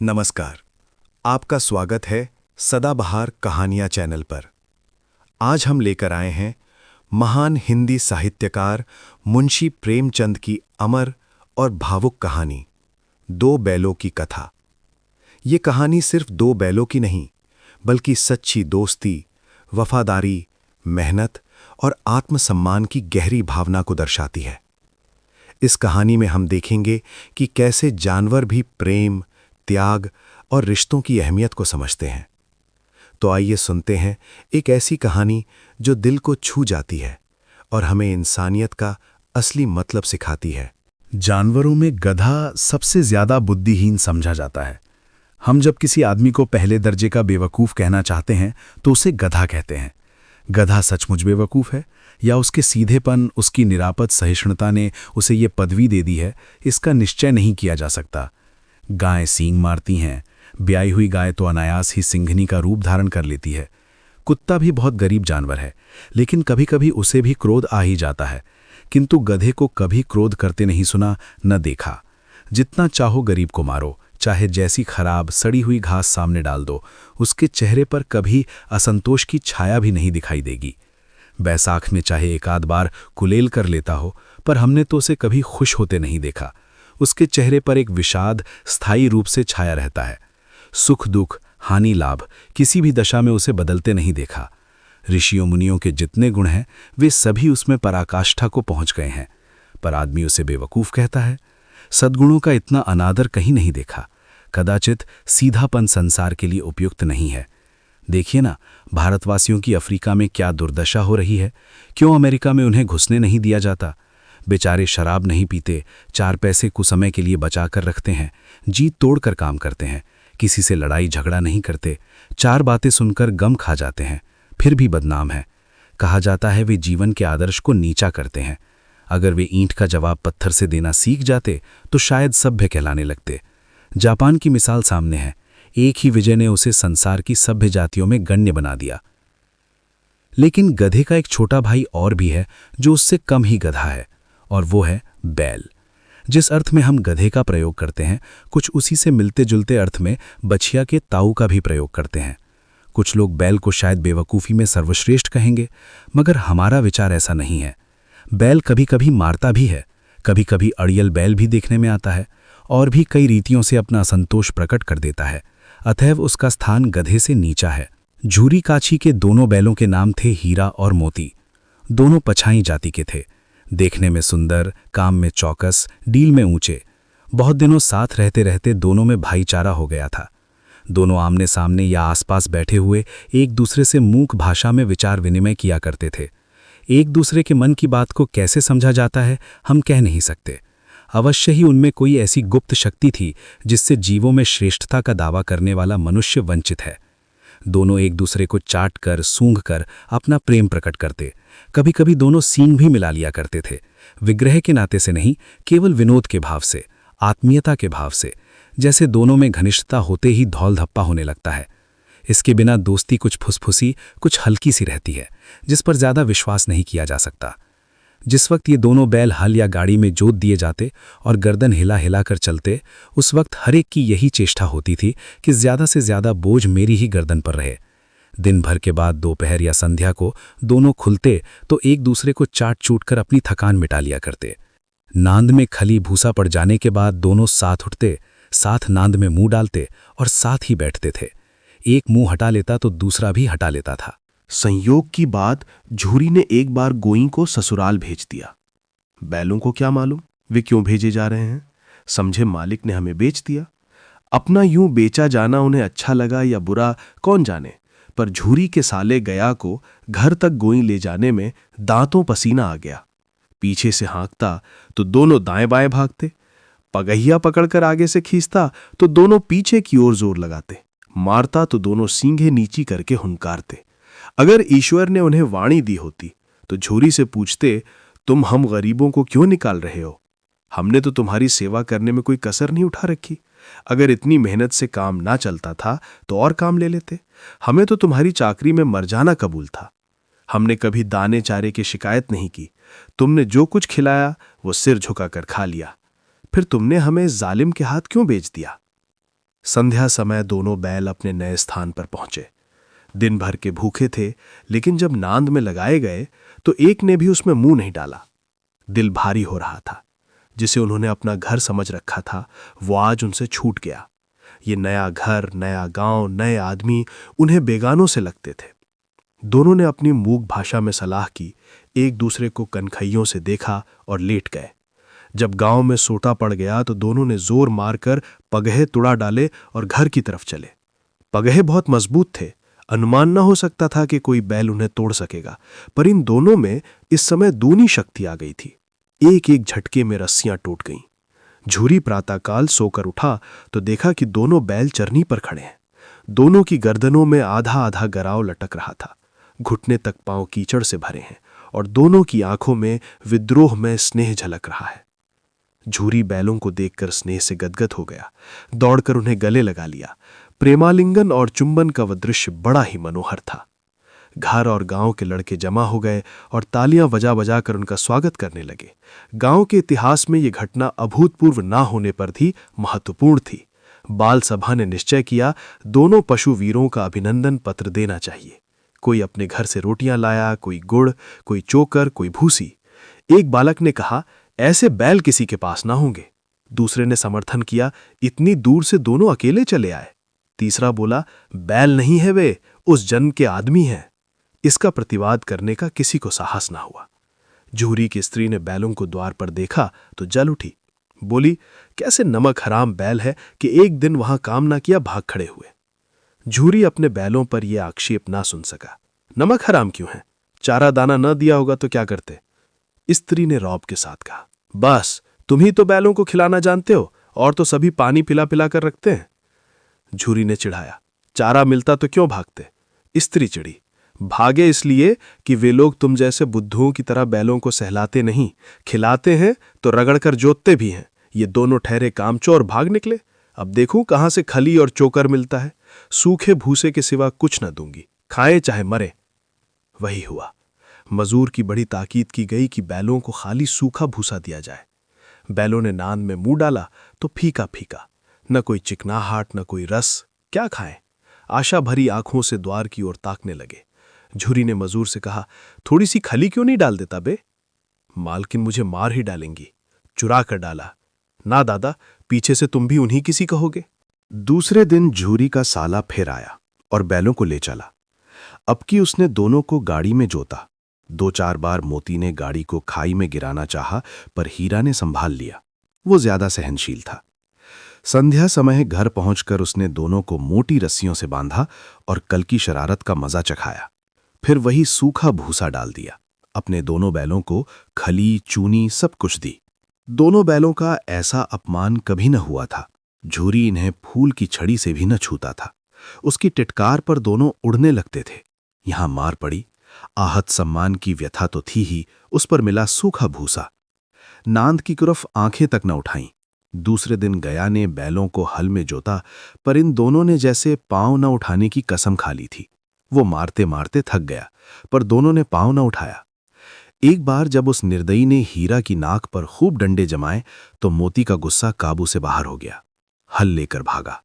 नमस्कार। आपका स्वागत है सदाबहार कहानियाँ चैनल पर। आज हम लेकर आए हैं महान हिंदी साहित्यकार मुंशी प्रेमचंद की अमर और भावुक कहानी दो बैलों की कथा। ये कहानी सिर्फ दो बैलों की नहीं, बल्कि सच्ची दोस्ती, वफादारी, मेहनत और आत्मसम्मान की गहरी भावना को दर्शाती है। इस कहानी में हम देखेंगे कि कैसे जानवर भी प्रेम, त्याग और रिश्तों की अहमियत को समझते हैं। तो आइए सुनते हैं एक ऐसी कहानी जो दिल को छू जाती है और हमें इंसानियत का असली मतलब सिखाती है। जानवरों में गधा सबसे ज्यादा बुद्धिहीन समझा जाता है। हम जब किसी आदमी को पहले दर्जे का बेवकूफ़ कहना चाहते हैं तो उसे गधा कहते हैं। गधा सचमुच बेवकूफ़ है या उसके सीधेपन, उसकी निरापद सहिष्णुता ने उसे ये पदवी दे दी है, इसका निश्चय नहीं किया जा सकता। गायें सींग मारती हैं, ब्याई हुई गाय तो अनायास ही सिंघनी का रूप धारण कर लेती है। कुत्ता भी बहुत गरीब जानवर है, लेकिन कभी कभी उसे भी क्रोध आ ही जाता है। किंतु गधे को कभी क्रोध करते नहीं सुना, न देखा। जितना चाहो गरीब को मारो, चाहे जैसी खराब सड़ी हुई घास सामने डाल दो, उसके चेहरे पर कभी असंतोष की छाया भी नहीं दिखाई देगी। बैसाख में चाहे एक आध बार कुलेल कर लेता हो, पर हमने तो उसे कभी खुश होते नहीं देखा। उसके चेहरे पर एक विषाद स्थायी रूप से छाया रहता है। सुख दुख, हानि लाभ, किसी भी दशा में उसे बदलते नहीं देखा। ऋषियों मुनियों के जितने गुण हैं, वे सभी उसमें पराकाष्ठा को पहुंच गए हैं, पर आदमी उसे बेवकूफ़ कहता है। सद्गुणों का इतना अनादर कहीं नहीं देखा। कदाचित सीधापन संसार के लिए उपयुक्त नहीं है। देखिए ना, भारतवासियों की अफ्रीका में क्या दुर्दशा हो रही है। क्यों अमेरिका में उन्हें घुसने नहीं दिया जाता? बेचारे शराब नहीं पीते, 4 पैसे कुछ समय के लिए बचा कर रखते हैं, जी तोड़कर काम करते हैं, किसी से लड़ाई झगड़ा नहीं करते, 4 बातें सुनकर गम खा जाते हैं, फिर भी बदनाम है। कहा जाता है वे जीवन के आदर्श को नीचा करते हैं। अगर वे ईंट का जवाब पत्थर से देना सीख जाते तो शायद सभ्य कहलाने लगते। जापान की मिसाल सामने है। एक ही विजय ने उसे संसार की सभ्य जातियों में गण्य बना दिया। लेकिन गधे का एक छोटा भाई और भी है जो उससे कम ही गधा है, और वो है बैल। जिस अर्थ में हम गधे का प्रयोग करते हैं, कुछ उसी से मिलते जुलते अर्थ में बछिया के ताऊ का भी प्रयोग करते हैं। कुछ लोग बैल को शायद बेवकूफ़ी में सर्वश्रेष्ठ कहेंगे, मगर हमारा विचार ऐसा नहीं है। बैल कभी कभी मारता भी है, कभी कभी अड़ियल बैल भी देखने में आता है, और भी कई रीतियों से अपना असंतोष प्रकट कर देता है। अतएव उसका स्थान गधे से नीचा है। झूरी काछी के दोनों बैलों के नाम थे हीरा और मोती। दोनों पछाई जाति के थे, देखने में सुंदर, काम में चौकस, डील में ऊंचे। बहुत दिनों साथ रहते रहते दोनों में भाईचारा हो गया था। दोनों आमने सामने या आसपास बैठे हुए एक दूसरे से मूक भाषा में विचार विनिमय किया करते थे। एक दूसरे के मन की बात को कैसे समझा जाता है, हम कह नहीं सकते। अवश्य ही उनमें कोई ऐसी गुप्त शक्ति थी जिससे जीवों में श्रेष्ठता का दावा करने वाला मनुष्य वंचित है। दोनों एक दूसरे को चाट कर, सूंघ कर अपना प्रेम प्रकट करते। कभी कभी दोनों सींग भी मिला लिया करते थे, विग्रह के नाते से नहीं, केवल विनोद के भाव से, आत्मीयता के भाव से। जैसे दोनों में घनिष्ठता होते ही धौल धप्पा होने लगता है। इसके बिना दोस्ती कुछ फुसफुसी, कुछ हल्की सी रहती है, जिस पर ज्यादा विश्वास नहीं किया जा सकता। जिस वक्त ये दोनों बैल हल या गाड़ी में जोत दिए जाते और गर्दन हिला हिला कर चलते, उस वक्त हर एक की यही चेष्टा होती थी कि ज्यादा से ज्यादा बोझ मेरी ही गर्दन पर रहे। दिन भर के बाद दोपहर या संध्या को दोनों खुलते तो एक दूसरे को चाट चूट कर अपनी थकान मिटा लिया करते। नांद में खली भूसा पड़ जाने के बाद दोनों साथ उठते, साथ नांद में मुंह डालते और साथ ही बैठते थे। एक मुंह हटा लेता तो दूसरा भी हटा लेता था। संयोग की बात, झूरी ने एक बार गोई को ससुराल भेज दिया। बैलों को क्या मालूम वे क्यों भेजे जा रहे हैं। समझे मालिक ने हमें बेच दिया। अपना यूं बेचा जाना उन्हें अच्छा लगा या बुरा कौन जाने, पर झूरी के साले गया को घर तक गोई ले जाने में दांतों पसीना आ गया। पीछे से हाँकता तो दोनों दाएं बाएं भागते, पगहिया पकड़कर आगे से खींचता तो दोनों पीछे की ओर जोर लगाते, मारता तो दोनों सींघे नीची करके हुंकारते। अगर ईश्वर ने उन्हें वाणी दी होती तो झूरी से पूछते, तुम हम गरीबों को क्यों निकाल रहे हो? हमने तो तुम्हारी सेवा करने में कोई कसर नहीं उठा रखी। अगर इतनी मेहनत से काम ना चलता था तो और काम ले लेते। हमें तो तुम्हारी चाकरी में मर जाना कबूल था। हमने कभी दाने चारे की शिकायत नहीं की। तुमने जो कुछ खिलाया वो सिर झुकाकर खा लिया। फिर तुमने हमें जालिम के हाथ क्यों बेच दिया? संध्या समय दोनों बैल अपने नए स्थान पर पहुंचे। दिन भर के भूखे थे, लेकिन जब नांद में लगाए गए तो एक ने भी उसमें मुंह नहीं डाला। दिल भारी हो रहा था। जिसे उन्होंने अपना घर समझ रखा था, वो आज उनसे छूट गया। ये नया घर, नया गांव, नए आदमी उन्हें बेगानों से लगते थे। दोनों ने अपनी मूक भाषा में सलाह की, एक दूसरे को कनखइयों से देखा और लेट गए। जब गांव में सोटा पड़ गया तो दोनों ने जोर मारकर पगहे तुड़ा डाले और घर की तरफ चले। पगहे बहुत मजबूत थे, अनुमान न हो सकता था कि कोई बैल उन्हें तोड़ सकेगा, पर इन दोनों में इस समय दूनी शक्ति आ गई थी। एक एक झटके में रस्सियां टूट गईं। झूरी प्रातःकाल सोकर उठा तो देखा कि दोनों बैल चरनी पर खड़े हैं। दोनों की गर्दनों में आधा आधा गराव लटक रहा था। घुटने तक पांव कीचड़ से भरे हैं और दोनों की आंखों में विद्रोह में स्नेह झलक रहा है। झूरी बैलों को देखकर स्नेह से गदगद हो गया, दौड़कर उन्हें गले लगा लिया। प्रेमालिंगन और चुंबन का वह दृश्य बड़ा ही मनोहर था। घर और गांव के लड़के जमा हो गए और तालियां बजा बजा कर उनका स्वागत करने लगे। गांव के इतिहास में यह घटना अभूतपूर्व ना होने पर भी महत्वपूर्ण थी। बाल सभा ने निश्चय किया, दोनों पशु वीरों का अभिनंदन पत्र देना चाहिए। कोई अपने घर से रोटियां लाया, कोई गुड़, कोई चोकर, कोई भूसी। एक बालक ने कहा, ऐसे बैल किसी के पास ना होंगे। दूसरे ने समर्थन किया, इतनी दूर से दोनों अकेले चले आए। तीसरा बोला, बैल नहीं है वे, उस जन्म के आदमी हैं। इसका प्रतिवाद करने का किसी को साहस ना हुआ। झूरी की स्त्री ने बैलों को द्वार पर देखा तो जल उठी। बोली, कैसे नमक हराम बैल है कि एक दिन वहां काम ना किया, भाग खड़े हुए। झूरी अपने बैलों पर यह आक्षेप ना सुन सका। नमक हराम क्यों है? चारा दाना न दिया होगा तो क्या करते? स्त्री ने रौब के साथ कहा, बस तुम ही तो बैलों को खिलाना जानते हो, और तो सभी पानी पिला पिला कर रखते हैं। झूरी ने चिढ़ाया, चारा मिलता तो क्यों भागते? स्त्री चिढ़ी, भागे इसलिए कि वे लोग तुम जैसे बुद्धुओं की तरह बैलों को सहलाते नहीं, खिलाते हैं तो रगड़कर जोतते भी हैं। ये दोनों ठहरे कामचोर भाग निकले। अब देखूं कहां से खली और चोकर मिलता है। सूखे भूसे के सिवा कुछ न दूंगी, खाए चाहे मरे। वही हुआ। मजूर की बड़ी ताकीद की गई कि बैलों को खाली सूखा भूसा दिया जाए। बैलों ने नान में मुंह डाला तो फीका फीका, न कोई चिकनाहट, न कोई रस। क्या खाएं? आशा भरी आंखों से द्वार की ओर ताकने लगे। झूरी ने मजूर से कहा, थोड़ी सी खली क्यों नहीं डाल देता बे? मालकिन मुझे मार ही डालेंगी। चुरा कर डाला। ना दादा, पीछे से तुम भी उन्हीं किसी कहोगे। दूसरे दिन झूरी का साला फिर आया और बैलों को ले चला। अब की उसने दोनों को गाड़ी में जोता। 2-4 बार मोती ने गाड़ी को खाई में गिराना चाहा, पर हीरा ने संभाल लिया। वो ज्यादा सहनशील था। संध्या समय घर पहुंचकर उसने दोनों को मोटी रस्सियों से बांधा और कल की शरारत का मजा चखाया। फिर वही सूखा भूसा डाल दिया। अपने दोनों बैलों को खली, चूनी सब कुछ दी। दोनों बैलों का ऐसा अपमान कभी न हुआ था। झूरी इन्हें फूल की छड़ी से भी न छूता था। उसकी टिटकार पर दोनों उड़ने लगते थे। यहां मार पड़ी। आहत सम्मान की व्यथा तो थी ही, उस पर मिला सूखा भूसा। नांद की तरफ आंखें तक न उठाईं। दूसरे दिन गया ने बैलों को हल में जोता, पर इन दोनों ने जैसे पांव न उठाने की कसम खा ली थी। वो मारते मारते थक गया, पर दोनों ने पांव न उठाया। एक बार जब उस निर्दयी ने हीरा की नाक पर खूब डंडे जमाए तो मोती का गुस्सा काबू से बाहर हो गया। हल लेकर भागा।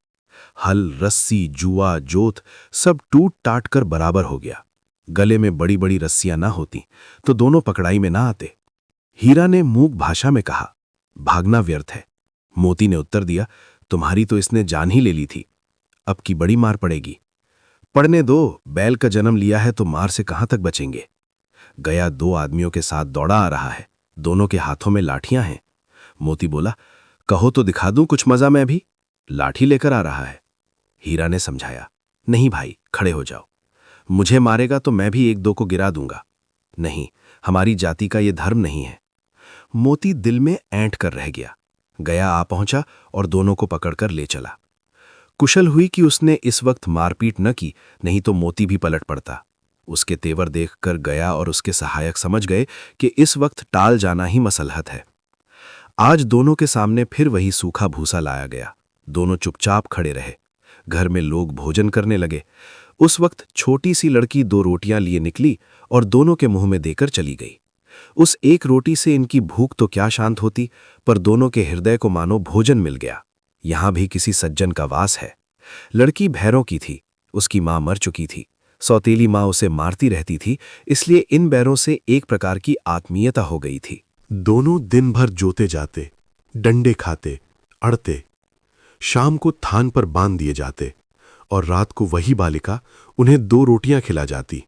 हल, रस्सी, जुआ, जोत सब टूट टाट कर बराबर हो गया। गले में बड़ी बड़ी रस्सियां ना होती तो दोनों पकड़ाई में ना आते। हीरा ने मूक भाषा में कहा, भागना व्यर्थ है। मोती ने उत्तर दिया, तुम्हारी तो इसने जान ही ले ली थी, अब की बड़ी मार पड़ेगी। पड़ने दो, बैल का जन्म लिया है तो मार से कहां तक बचेंगे। गया 2 आदमियों के साथ दौड़ा आ रहा है, दोनों के हाथों में लाठियां हैं। मोती बोला, कहो तो दिखा दूं कुछ मजा, मैं भी लाठी लेकर आ रहा है। हीरा ने समझाया, नहीं भाई, खड़े हो जाओ। मुझे मारेगा तो मैं भी 1-2 को गिरा दूंगा। नहीं, हमारी जाति का ये धर्म नहीं है। मोती दिल में ऐंठ कर रह गया। गया आ पहुंचा और दोनों को पकड़कर ले चला। कुशल हुई कि उसने इस वक्त मारपीट न की, नहीं तो मोती भी पलट पड़ता। उसके तेवर देखकर गया और उसके सहायक समझ गए कि इस वक्त टाल जाना ही मसलहत है। आज दोनों के सामने फिर वही सूखा भूसा लाया गया। दोनों चुपचाप खड़े रहे। घर में लोग भोजन करने लगे। उस वक्त छोटी सी लड़की 2 रोटियां लिए निकली और दोनों के मुंह में देकर चली गई। उस एक रोटी से इनकी भूख तो क्या शांत होती, पर दोनों के हृदय को मानो भोजन मिल गया। यहाँ भी किसी सज्जन का वास है। लड़की भैरों की थी, उसकी माँ मर चुकी थी। सौतेली माँ उसे मारती रहती थी, इसलिए इन बैरों से एक प्रकार की आत्मीयता हो गई थी। दोनों दिन भर जोते जाते, डंडे खाते, अड़ते। शाम को थान पर बांध दिए जाते और रात को वही बालिका उन्हें 2 रोटियां खिला जाती।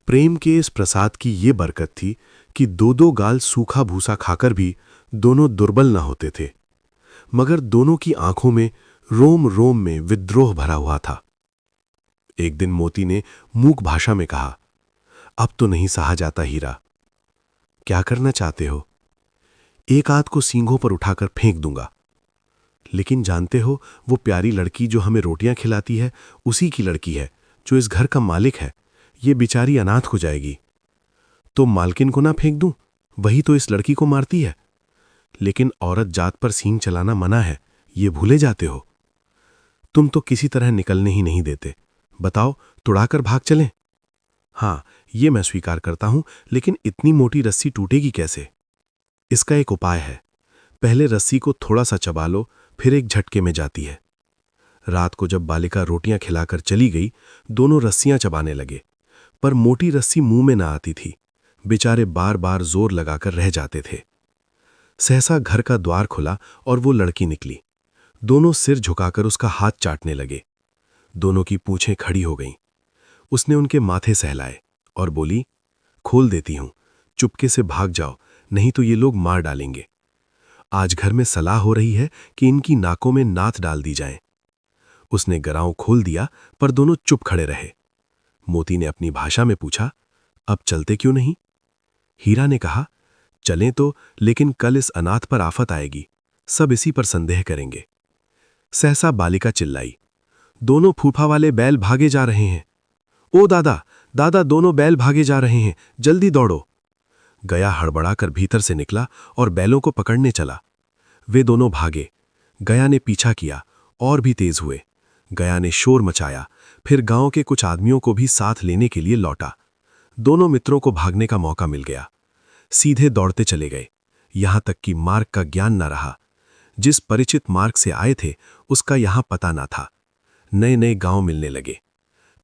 प्रेम के इस प्रसाद की ये बरकत थी कि 2-2 गाल सूखा भूसा खाकर भी दोनों दुर्बल न होते थे, मगर दोनों की आंखों में रोम रोम में विद्रोह भरा हुआ था। एक दिन मोती ने मूक भाषा में कहा, अब तो नहीं सहा जाता हीरा। क्या करना चाहते हो? एक आध को सींगों पर उठाकर फेंक दूंगा। लेकिन जानते हो, वो प्यारी लड़की जो हमें रोटियां खिलाती है उसी की लड़की है जो इस घर का मालिक है। ये बेचारी अनाथ हो जाएगी। तो मालकिन को ना फेंक दूं? वही तो इस लड़की को मारती है। लेकिन औरत जात पर सींग चलाना मना है, ये भूले जाते हो। तुम तो किसी तरह निकलने ही नहीं देते। बताओ, तुड़ाकर भाग चलें? हाँ, ये मैं स्वीकार करता हूं, लेकिन इतनी मोटी रस्सी टूटेगी कैसे? इसका एक उपाय है। पहले रस्सी को थोड़ा सा चबा लो, फिर एक झटके में जाती है। रात को जब बालिका रोटियां खिलाकर चली गई, दोनों रस्सियां चबाने लगे, पर मोटी रस्सी मुंह में ना आती थी। बेचारे बार बार जोर लगाकर रह जाते थे। सहसा घर का द्वार खुला और वो लड़की निकली। दोनों सिर झुकाकर उसका हाथ चाटने लगे। दोनों की पूंछें खड़ी हो गईं। उसने उनके माथे सहलाए और बोली, खोल देती हूं, चुपके से भाग जाओ, नहीं तो ये लोग मार डालेंगे। आज घर में सलाह हो रही है कि इनकी नाकों में नाथ डाल दी जाए। उसने गराऊं खोल दिया, पर दोनों चुप खड़े रहे। मोती ने अपनी भाषा में पूछा, अब चलते क्यों नहीं? हीरा ने कहा, चलें तो, लेकिन कल इस अनाथ पर आफत आएगी, सब इसी पर संदेह करेंगे। सहसा बालिका चिल्लाई, दोनों फूफा वाले बैल भागे जा रहे हैं। ओ दादा, दादा, दोनों बैल भागे जा रहे हैं, जल्दी दौड़ो। गया हड़बड़ाकर भीतर से निकला और बैलों को पकड़ने चला। वे दोनों भागे। गया ने पीछा किया और भी तेज हुए। गया ने शोर मचाया, फिर गांव के कुछ आदमियों को भी साथ लेने के लिए लौटा। दोनों मित्रों को भागने का मौका मिल गया। सीधे दौड़ते चले गए, यहां तक कि मार्ग का ज्ञान न रहा। जिस परिचित मार्ग से आए थे उसका यहां पता न था। नए नए गांव मिलने लगे।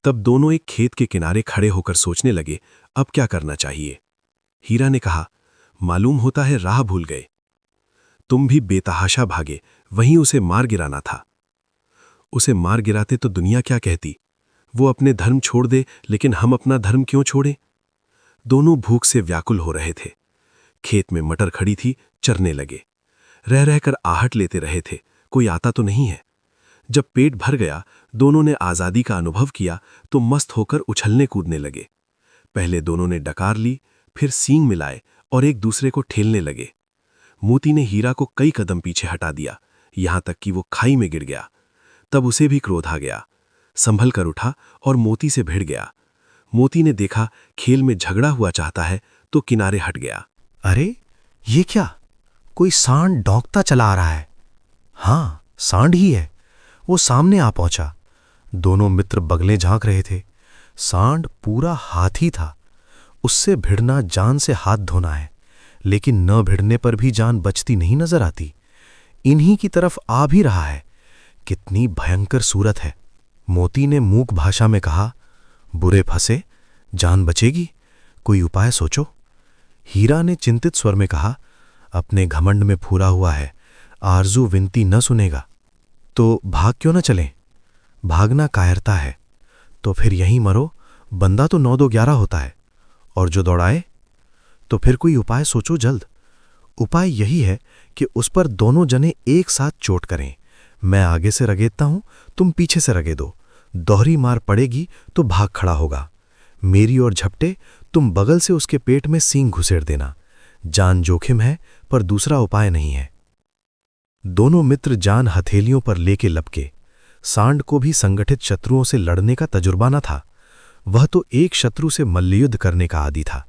तब दोनों एक खेत के किनारे खड़े होकर सोचने लगे, अब क्या करना चाहिए। हीरा ने कहा, मालूम होता है राह भूल गए। तुम भी बेतहाशा भागे, वहीं उसे मार गिराना था। उसे मार गिराते तो दुनिया क्या कहती? वो अपने धर्म छोड़ दे, लेकिन हम अपना धर्म क्यों छोड़े? दोनों भूख से व्याकुल हो रहे थे। खेत में मटर खड़ी थी, चरने लगे। रह रहकर आहट लेते रहे थे, कोई आता तो नहीं है। जब पेट भर गया, दोनों ने आजादी का अनुभव किया तो मस्त होकर उछलने कूदने लगे। पहले दोनों ने डकार ली, फिर सींग मिलाए और एक दूसरे को ठेलने लगे। मोती ने हीरा को कई कदम पीछे हटा दिया, यहां तक कि वो खाई में गिर गया। तब उसे भी क्रोध आ गया, संभल कर उठा और मोती से भिड़ गया। मोती ने देखा खेल में झगड़ा हुआ चाहता है तो किनारे हट गया। अरे ये क्या, कोई सांड डौंकता चला आ रहा है। हाँ, सांड ही है। वो सामने आ पहुंचा। दोनों मित्र बगलें झांक रहे थे। सांड पूरा हाथी था। उससे भिड़ना जान से हाथ धोना है, लेकिन न भिड़ने पर भी जान बचती नहीं नजर आती। इन्हीं की तरफ आ भी रहा है। कितनी भयंकर सूरत है। मोती ने मूक भाषा में कहा, बुरे फंसे, जान बचेगी, कोई उपाय सोचो। हीरा ने चिंतित स्वर में कहा, अपने घमंड में फूला हुआ है, आरजू विनती न सुनेगा। तो भाग क्यों न चलें? भागना कायरता है। तो फिर यहीं मरो, बंदा तो 9-2-11 होता है। और जो दौड़ाए? तो फिर कोई उपाय सोचो जल्द। उपाय यही है कि उस पर दोनों जने एक साथ चोट करें। मैं आगे से रगेदता हूं, तुम पीछे से रगेदो। दोहरी मार पड़ेगी तो भाग खड़ा होगा। मेरी ओर झपटे, तुम बगल से उसके पेट में सींग घुसेड़ देना। जान जोखिम है, पर दूसरा उपाय नहीं है। दोनों मित्र जान हथेलियों पर लेके लपके। सांड को भी संगठित शत्रुओं से लड़ने का तजुर्बा न था। वह तो एक शत्रु से मल्लयुद्ध करने का आदी था।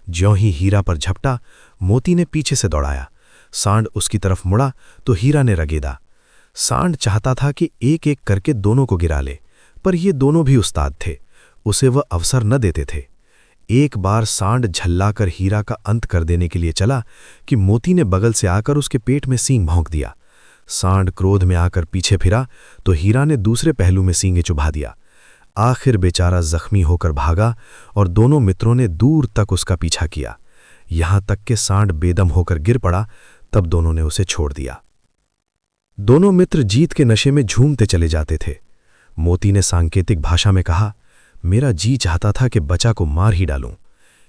ज्यों ही हीरा पर झपटा, मोती ने पीछे से दौड़ाया। सांड उसकी तरफ मुड़ा तो हीरा ने रगेदा। सांड चाहता था कि एक एक करके दोनों को गिरा ले, पर ये दोनों भी उस्ताद थे, उसे वह अवसर न देते थे। एक बार सांड झल्लाकर हीरा का अंत कर देने के लिए चला कि मोती ने बगल से आकर उसके पेट में सींग भौंक दिया। सांड क्रोध में आकर पीछे फिरा तो हीरा ने दूसरे पहलू में सींगे चुभा दिया। आखिर बेचारा जख्मी होकर भागा और दोनों मित्रों ने दूर तक उसका पीछा किया, यहां तक कि सांड बेदम होकर गिर पड़ा। तब दोनों ने उसे छोड़ दिया। दोनों मित्र जीत के नशे में झूमते चले जाते थे। मोती ने सांकेतिक भाषा में कहा, मेरा जी चाहता था कि बचा को मार ही डालूं।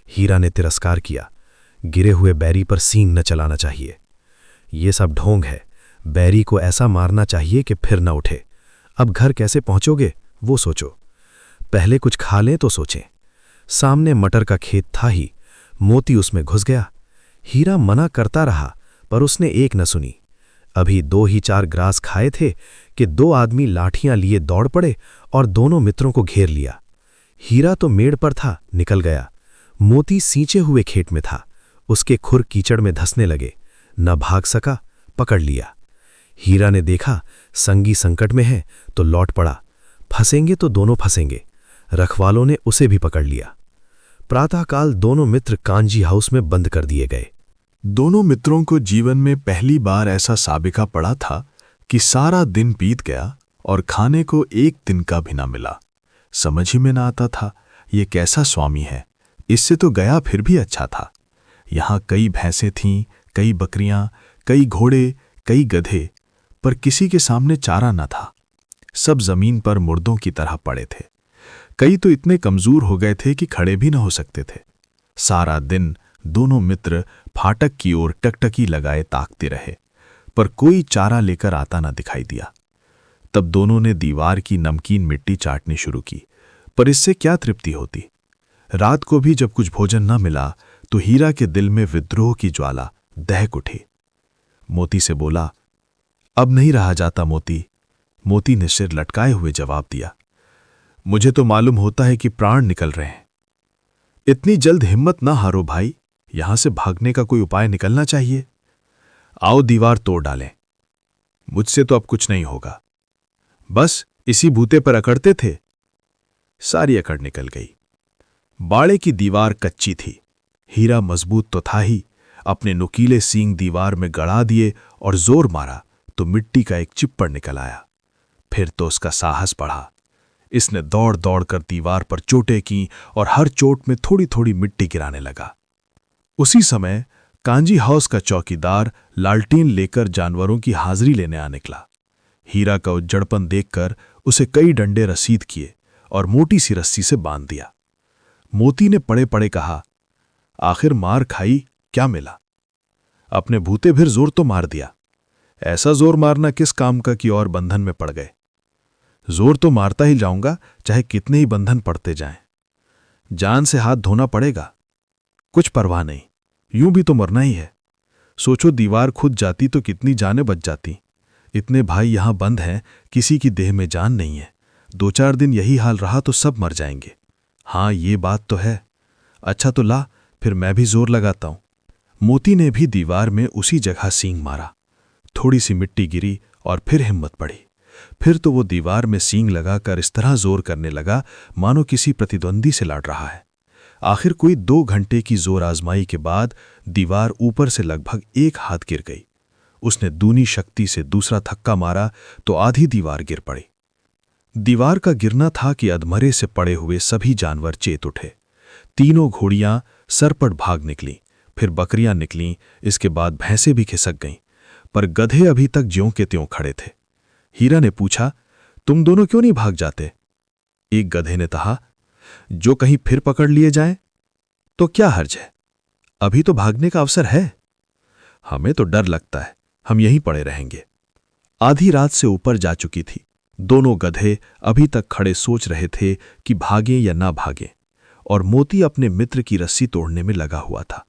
हीरा ने तिरस्कार किया, गिरे हुए बैरी पर सींग न चलाना चाहिए। ये सब ढोंग है, बैरी को ऐसा मारना चाहिए कि फिर न उठे। अब घर कैसे पहुंचोगे वो सोचो, पहले कुछ खा लें तो सोचें। सामने मटर का खेत था ही, मोती उसमें घुस गया। हीरा मना करता रहा पर उसने एक न सुनी। अभी 2 ही 4 ग्रास खाए थे कि 2 आदमी लाठियां लिए दौड़ पड़े और दोनों मित्रों को घेर लिया। हीरा तो मेड़ पर था, निकल गया। मोती सींचे हुए खेत में था, उसके खुर कीचड़ में धंसने लगे, न भाग सका, पकड़ लिया। हीरा ने देखा संगी संकट में है तो लौट पड़ा, फंसेंगे तो दोनों फंसेंगे। रखवालों ने उसे भी पकड़ लिया। प्रातःकाल दोनों मित्र कांजी हाउस में बंद कर दिए गए। दोनों मित्रों को जीवन में पहली बार ऐसा साबिका पड़ा था कि सारा दिन बीत गया और खाने को एक दिन का भी ना मिला। समझ ही में ना आता था ये कैसा स्वामी है, इससे तो गया फिर भी अच्छा था। यहाँ कई भैंसें थीं, कई बकरियां, कई घोड़े, कई गधे, पर किसी के सामने चारा न था। सब जमीन पर मुर्दों की तरह पड़े थे। कई तो इतने कमजोर हो गए थे कि खड़े भी न हो सकते थे। सारा दिन दोनों मित्र फाटक की ओर टकटकी लगाए ताकते रहे, पर कोई चारा लेकर आता न दिखाई दिया। तब दोनों ने दीवार की नमकीन मिट्टी चाटनी शुरू की, पर इससे क्या तृप्ति होती। रात को भी जब कुछ भोजन न मिला तो हीरा के दिल में विद्रोह की ज्वाला दहक उठी। मोती से बोला, अब नहीं रहा जाता मोती। मोती ने सिर लटकाए हुए जवाब दिया, मुझे तो मालूम होता है कि प्राण निकल रहे हैं। इतनी जल्द हिम्मत ना हारो भाई, यहां से भागने का कोई उपाय निकलना चाहिए। आओ दीवार तोड़ डालें। मुझसे तो अब कुछ नहीं होगा, बस इसी बूते पर अकड़ते थे। सारी अकड़ निकल गई। बाड़े की दीवार कच्ची थी। हीरा मजबूत तो था ही, अपने नुकीले सींग दीवार में गड़ा दिए और जोर मारा तो मिट्टी का एक चिप्पड़ निकल आया। फिर तो उसका साहस बढ़ा। इसने दौड़ दौड़ कर दीवार पर चोटें की और हर चोट में थोड़ी थोड़ी मिट्टी गिराने लगा। उसी समय कांजी हाउस का चौकीदार लालटीन लेकर जानवरों की हाजिरी लेने आ निकला। हीरा का उज्जड़पन देखकर उसे कई डंडे रसीद किए और मोटी सी रस्सी से बांध दिया। मोती ने पड़े पड़े कहा, आखिर मार खाई, क्या मिला? अपने भूते फिर जोर तो मार दिया। ऐसा जोर मारना किस काम का कि और बंधन में पड़ गए। जोर तो मारता ही जाऊंगा, चाहे कितने ही बंधन पड़ते जाएं। जान से हाथ धोना पड़ेगा, कुछ परवाह नहीं, यूं भी तो मरना ही है। सोचो दीवार खुद जाती तो कितनी जानें बच जाती। इतने भाई यहां बंद हैं, किसी की देह में जान नहीं है। 2-4 दिन यही हाल रहा तो सब मर जाएंगे। हाँ, ये बात तो है। अच्छा तो ला, फिर मैं भी जोर लगाता हूं। मोती ने भी दीवार में उसी जगह सींग मारा। थोड़ी सी मिट्टी गिरी और फिर हिम्मत पड़ी। फिर तो वो दीवार में सींग लगाकर इस तरह जोर करने लगा मानो किसी प्रतिद्वंदी से लड़ रहा है। आखिर कोई 2 घंटे की जोर आजमाई के बाद दीवार ऊपर से लगभग 1 हाथ गिर गई। उसने दूनी शक्ति से दूसरा धक्का मारा तो आधी दीवार गिर पड़ी। दीवार का गिरना था कि अधमरे से पड़े हुए सभी जानवर चेत उठे। तीनों घोड़ियां सरपट भाग निकलीं, फिर बकरियां निकलीं, इसके बाद भैंसें भी खिसक गईं, पर गधे अभी तक ज्यों के त्यों खड़े थे। हीरा ने पूछा, तुम दोनों क्यों नहीं भाग जाते? एक गधे ने कहा, जो कहीं फिर पकड़ लिए जाएं तो क्या हर्ज है, अभी तो भागने का अवसर है। हमें तो डर लगता है, हम यहीं पड़े रहेंगे। आधी रात से ऊपर जा चुकी थी। दोनों गधे अभी तक खड़े सोच रहे थे कि भागें या ना भागें, और मोती अपने मित्र की रस्सी तोड़ने में लगा हुआ था।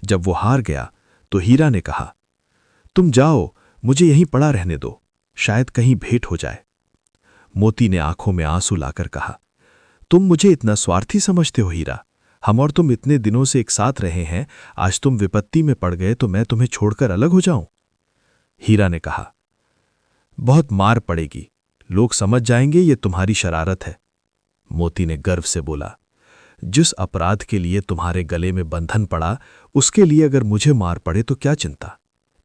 जब वो हार गया तो हीरा ने कहा, तुम जाओ, मुझे यहीं पड़ा रहने दो, शायद कहीं भेंट हो जाए। मोती ने आंखों में आंसू लाकर कहा, तुम मुझे इतना स्वार्थी समझते हो हीरा? हम और तुम इतने दिनों से एक साथ रहे हैं, आज तुम विपत्ति में पड़ गए तो मैं तुम्हें छोड़कर अलग हो जाऊं? हीरा ने कहा, बहुत मार पड़ेगी, लोग समझ जाएंगे ये तुम्हारी शरारत है। मोती ने गर्व से बोला, जिस अपराध के लिए तुम्हारे गले में बंधन पड़ा, उसके लिए अगर मुझे मार पड़े तो क्या चिंता।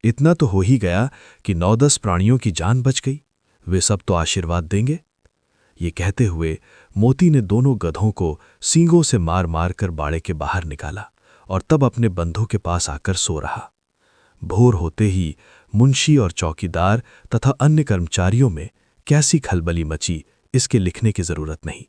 इतना तो हो ही गया कि 9-10 प्राणियों की जान बच गई। वे सब तो आशीर्वाद देंगे। ये कहते हुए मोती ने दोनों गधों को सींगों से मार मार कर बाड़े के बाहर निकाला और तब अपने बंधु के पास आकर सो रहा। भोर होते ही मुंशी और चौकीदार तथा अन्य कर्मचारियों में कैसी खलबली मची, इसके लिखने की जरूरत नहीं।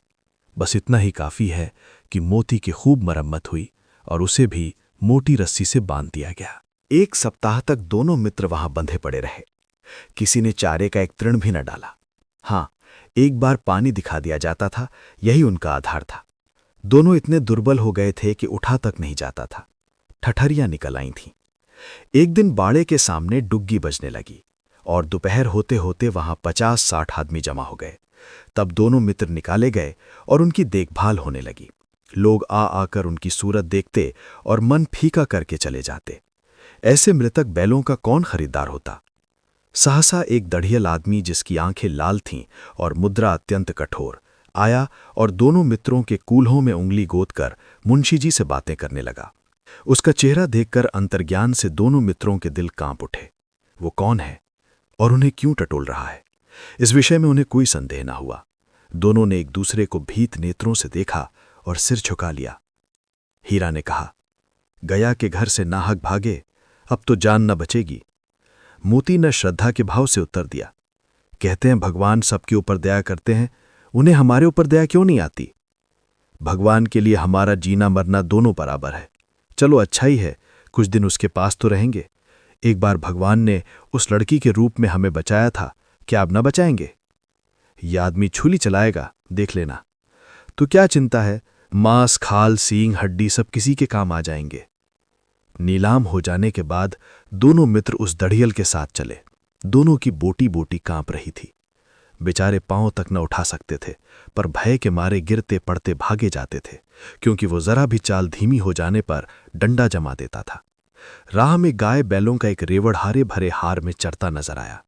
बस इतना ही काफी है कि मोती की खूब मरम्मत हुई और उसे भी मोटी रस्सी से बांध दिया गया। 1 सप्ताह तक दोनों मित्र वहां बंधे पड़े रहे। किसी ने चारे का एक तृण भी न डाला। हाँ, एक बार पानी दिखा दिया जाता था, यही उनका आधार था। दोनों इतने दुर्बल हो गए थे कि उठा तक नहीं जाता था। ठठरियां निकल आई थीं। एक दिन बाड़े के सामने डुग्गी बजने लगी और दोपहर होते होते वहां 50-60 आदमी जमा हो गए। तब दोनों मित्र निकाले गए और उनकी देखभाल होने लगी। लोग आ आकर उनकी सूरत देखते और मन फीका करके चले जाते। ऐसे मृतक बैलों का कौन खरीदार होता। सहसा एक दढ़ियल आदमी, जिसकी आंखें लाल थीं और मुद्रा अत्यंत कठोर, आया और दोनों मित्रों के कूल्हों में उंगली गोदकर मुंशी जी से बातें करने लगा। उसका चेहरा देखकर अंतर्ज्ञान से दोनों मित्रों के दिल कांप उठे। वो कौन है और उन्हें क्यों टटोल रहा है, इस विषय में उन्हें कोई संदेह न हुआ। दोनों ने एक दूसरे को भीत नेत्रों से देखा और सिर झुका लिया। हीरा ने कहा, गया के घर से नाहक भागे, अब तो जान न बचेगी। मोती ने श्रद्धा के भाव से उत्तर दिया, कहते हैं भगवान सबके ऊपर दया करते हैं, उन्हें हमारे ऊपर दया क्यों नहीं आती। भगवान के लिए हमारा जीना मरना दोनों बराबर है। चलो अच्छा ही है, कुछ दिन उसके पास तो रहेंगे। एक बार भगवान ने उस लड़की के रूप में हमें बचाया था, क्या अब न बचाएंगे। यह आदमी छुली चलाएगा, देख लेना। तो क्या चिंता है, मांस खाल सींग हड्डी सब किसी के काम आ जाएंगे। नीलाम हो जाने के बाद दोनों मित्र उस दढ़ियल के साथ चले। दोनों की बोटी बोटी कांप रही थी। बेचारे पांव तक न उठा सकते थे, पर भय के मारे गिरते पड़ते भागे जाते थे, क्योंकि वो जरा भी चाल धीमी हो जाने पर डंडा जमा देता था। राह में गाय बैलों का एक रेवड़ हारे भरे हार में चरता नजर आया।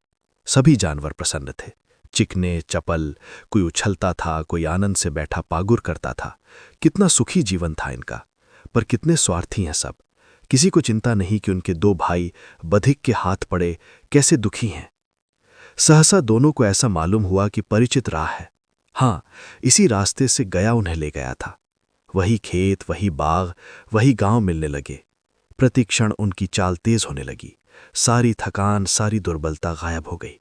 सभी जानवर प्रसन्न थे, चिकने चपल, कोई उछलता था, कोई आनंद से बैठा पागुर करता था। कितना सुखी जीवन था इनका, पर कितने स्वार्थी हैं सब। किसी को चिंता नहीं कि उनके 2 भाई बधिक के हाथ पड़े कैसे दुखी हैं। सहसा दोनों को ऐसा मालूम हुआ कि परिचित राह है। हाँ, इसी रास्ते से गया उन्हें ले गया था। वही खेत, वही बाग, वही गांव मिलने लगे। प्रतिक्षण उनकी चाल तेज होने लगी। सारी थकान, सारी दुर्बलता गायब हो गई।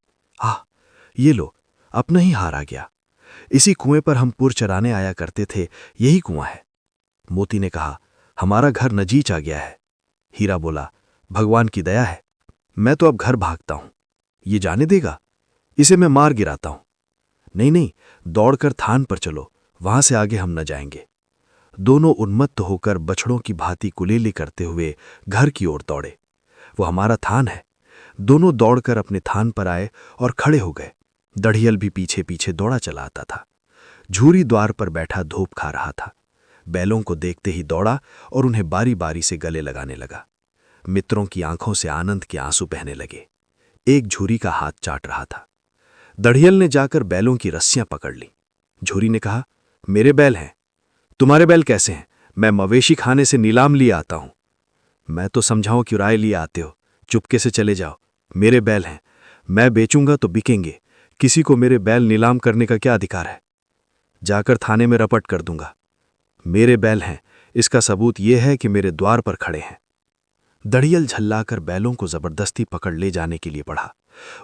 ये लो, अपना ही हार आ गया। इसी कुएं पर हम पुर चराने आया करते थे, यही कुआं है। मोती ने कहा, हमारा घर नजीच आ गया है। हीरा बोला, भगवान की दया है, मैं तो अब घर भागता हूं। ये जाने देगा, इसे मैं मार गिराता हूं। नहीं नहीं, दौड़कर थान पर चलो, वहां से आगे हम न जाएंगे। दोनों उन्मत्त होकर बछड़ों की भांति कुलेली करते हुए घर की ओर दौड़े। वो हमारा थान है। दोनों दौड़कर अपने थान पर आए और खड़े हो गए। दढ़ियल भी पीछे पीछे दौड़ा चला आता था। झूरी द्वार पर बैठा धूप खा रहा था। बैलों को देखते ही दौड़ा और उन्हें बारी बारी से गले लगाने लगा। मित्रों की आंखों से आनंद के आंसू बहने लगे। एक झूरी का हाथ चाट रहा था। दढ़ियल ने जाकर बैलों की रस्सियां पकड़ ली। झूरी ने कहा, मेरे बैल हैं। तुम्हारे बैल कैसे हैं? मैं मवेशी खाने से नीलाम लिए आता हूं। मैं तो समझाऊं कि राय लिए आते हो, चुपके से चले जाओ। मेरे बैल हैं, मैं बेचूंगा तो बिकेंगे। किसी को मेरे बैल नीलाम करने का क्या अधिकार है? जाकर थाने में रपट कर दूंगा। मेरे बैल हैं, इसका सबूत यह है कि मेरे द्वार पर खड़े हैं। दढ़ियल झल्लाकर बैलों को जबरदस्ती पकड़ ले जाने के लिए बढ़ा।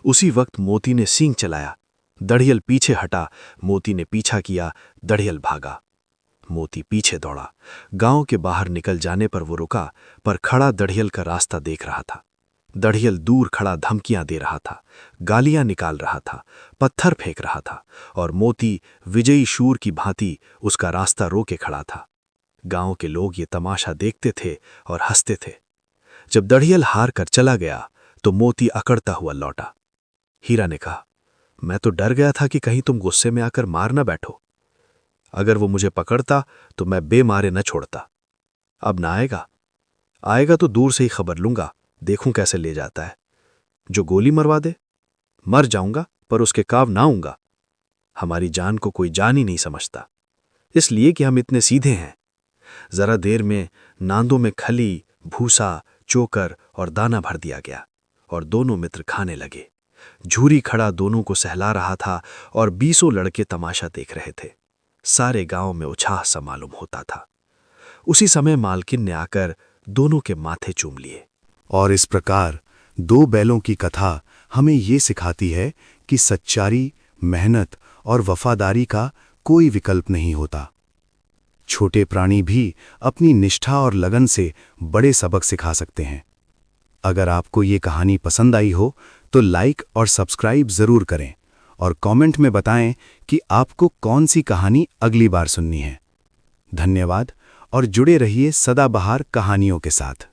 उसी वक्त मोती ने सींग चलाया। दढ़ियल पीछे हटा, मोती ने पीछा किया। दढ़ियल भागा, मोती पीछे दौड़ा। गांव के बाहर निकल जाने पर वो रुका, पर खड़ा दढ़ियल का रास्ता देख रहा था। दढ़ियल दूर खड़ा धमकियां दे रहा था, गालियां निकाल रहा था, पत्थर फेंक रहा था, और मोती विजयी शूर की भांति उसका रास्ता रोके खड़ा था। गांव के लोग ये तमाशा देखते थे और हंसते थे। जब दढ़ियल हार कर चला गया तो मोती अकड़ता हुआ लौटा। हीरा ने कहा, मैं तो डर गया था कि कहीं तुम गुस्से में आकर मार न बैठो। अगर वो मुझे पकड़ता तो मैं बेमारे न छोड़ता। अब ना आएगा, आएगा तो दूर से ही खबर लूंगा, देखूं कैसे ले जाता है। जो गोली मरवा दे, मर जाऊंगा पर उसके काव ना आऊंगा। हमारी जान को कोई जान ही नहीं समझता, इसलिए कि हम इतने सीधे हैं। जरा देर में नांदों में खली, भूसा, चोकर और दाना भर दिया गया और दोनों मित्र खाने लगे। झूरी खड़ा दोनों को सहला रहा था और 20 लड़के तमाशा देख रहे थे। सारे गांव में उत्साह सा मालूम होता था। उसी समय मालकिन ने आकर दोनों के माथे चूम लिए। और इस प्रकार 2 बैलों की कथा हमें ये सिखाती है कि सच्चाई, मेहनत और वफादारी का कोई विकल्प नहीं होता। छोटे प्राणी भी अपनी निष्ठा और लगन से बड़े सबक सिखा सकते हैं। अगर आपको ये कहानी पसंद आई हो तो लाइक और सब्सक्राइब जरूर करें और कमेंट में बताएं कि आपको कौन सी कहानी अगली बार सुननी है। धन्यवाद और जुड़े रहिए सदाबहार कहानियों के साथ।